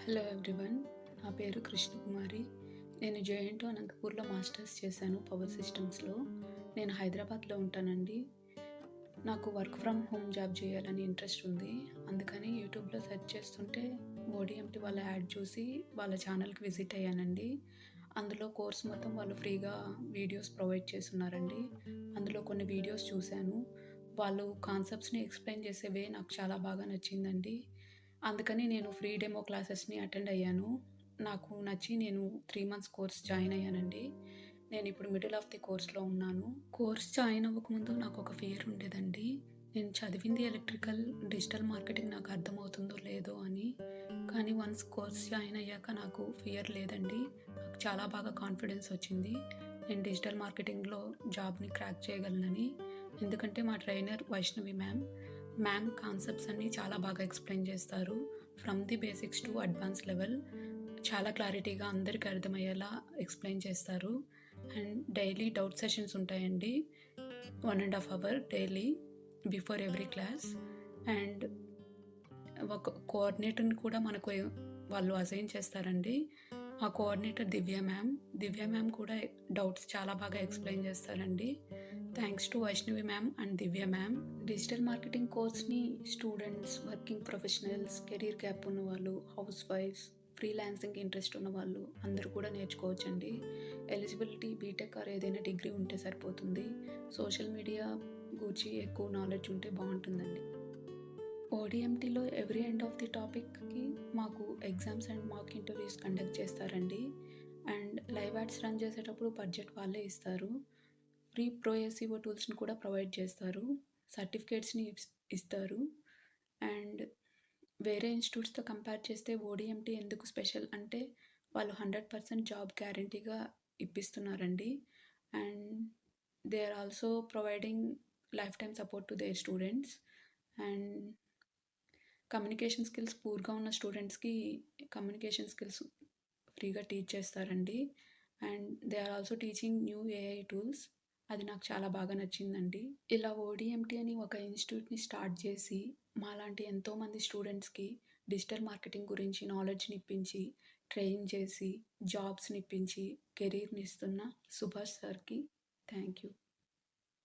Hello everyone. నా పేరు కృష్ణకుమారి. నేను జేఎన్‌టూ అనంతపూర్‌లో మాస్టర్స్ చేశాను పవర్ సిస్టమ్స్‌లో. నేను హైదరాబాద్‌లో ఉంటానండి. నాకు వర్క్ ఫ్రమ్ హోమ్ జాబ్ చేయాలని ఇంట్రెస్ట్ ఉంది. అందుకని యూట్యూబ్‌లో సెర్చ్ చేస్తుంటే ఓడీఎంటీ వాళ్ళ యాడ్ చూసి వాళ్ళ ఛానల్‌కి విజిట్ అయ్యానండి. అందులో కోర్స్ మొత్తం వాళ్ళు ఫ్రీగా వీడియోస్ ప్రొవైడ్ చేసున్నారండి. అందులో కొన్ని వీడియోస్ చూశాను. వాళ్ళు కాన్సెప్ట్స్‌ని ఎక్స్‌ప్లెయిన్ చేసే వే నాకు చాలా బాగా నచ్చిందండి. అందుకని నేను ఫ్రీ డెమో క్లాసెస్‌ని అటెండ్ అయ్యాను. నాకు నచ్చి నేను 3 మంత్స్ కోర్స్ జాయిన్ అయ్యానండి. నేనిప్పుడు మిడిల్ ఆఫ్ ది కోర్స్‌లో ఉన్నాను. కోర్స్ జాయిన్ అవ్వకముందు నాకొక ఫియర్ ఉండేదండి. నేను చదివింది ఎలక్ట్రికల్, డిజిటల్ మార్కెటింగ్ నాకు అర్థమవుతుందో లేదో అని. కానీ వన్స్ కోర్స్ జాయిన్ అయ్యాక నాకు ఫియర్ లేదండి. నాకు చాలా బాగా కాన్ఫిడెన్స్ వచ్చింది. నేను డిజిటల్ మార్కెటింగ్‌లో జాబ్‌ని క్రాక్ చేయగలనని. ఎందుకంటే మా trainer Vaishnavi ma'am. Ma'am concepts అన్నీ చాలా బాగా ఎక్స్‌ప్లెయిన్ చేస్తారు. From the basics to advance level చాలా క్లారిటీగా అందరికి అర్థమయ్యేలా ఎక్స్‌ప్లెయిన్ చేస్తారు. అండ్ డైలీ డౌట్ సెషన్స్ ఉంటాయండి. 1 ½ hour daily before every class. And ఒక కోఆర్డినేటర్‌ని కూడా మనకు వాళ్ళు అసైన్ చేస్తారండి. ఆ coordinator Divya ma'am. Divya ma'am కూడా డౌట్స్ చాలా బాగా ఎక్స్‌ప్లెయిన్ చేస్తారండి. Thanks to Vaishnavi ma'am and Divya ma'am. Digital marketing కోర్స్‌ని students, working professionals, career gap ఉన్నవాళ్ళు, హౌస్ వైఫ్స్, ఫ్రీలాన్సింగ్ ఇంట్రెస్ట్ ఉన్నవాళ్ళు అందరూ కూడా నేర్చుకోవచ్చండి. ఎలిజిబిలిటీ బీటెక్ ఆర్ ఏదైనా డిగ్రీ ఉంటే సరిపోతుంది. సోషల్ మీడియా గూర్చి ఎక్కువ నాలెడ్జ్ ఉంటే బావుంటుందండి. ఓడీఎంటీలో ఎవ్రీ ఎండ్ ఆఫ్ ది టాపిక్‌కి మాకు exams and mock interviews conduct చేస్తారండి. అండ్ లైవ్ యాడ్స్ రన్ చేసేటప్పుడు బడ్జెట్ వాళ్ళే ఇస్తారు. ఫ్రీ ప్రో ఎస్ఈఓ టూల్స్‌ని కూడా ప్రొవైడ్ చేస్తారు. సర్టిఫికేట్స్‌ని ఇస్తారు. అండ్ వేరే ఇన్‌స్టిట్యూట్స్‌తో కంపేర్ చేస్తే ఓడీఎంటీ ఎందుకు స్పెషల్ అంటే వాళ్ళు 100% జాబ్ గ్యారంటీగా ఇప్పిస్తున్నారండి. And they are also providing life time support to their students. And communication skills పూర్‌గా ఉన్న స్టూడెంట్స్‌కి కమ్యూనికేషన్ స్కిల్స్ ఫ్రీగా టీచ్ చేస్తారండి. And they are also teaching new AI tools. అది నాకు చాలా బాగా నచ్చిందండి. ఇలా ఓడీఎంటీ అని ఒక ఇన్‌స్టిట్యూట్‌ని స్టార్ట్ చేసి, మాలాంటి ఎంతోమంది స్టూడెంట్స్‌కి డిజిటల్ మార్కెటింగ్ గురించి నాలెడ్జ్‌ని ఇప్పించి, ట్రైన్ చేసి, జాబ్స్‌ని ఇప్పించి, కెరీర్‌ని ఇస్తున్న సుభాష్ సార్‌కి థ్యాంక్ యూ.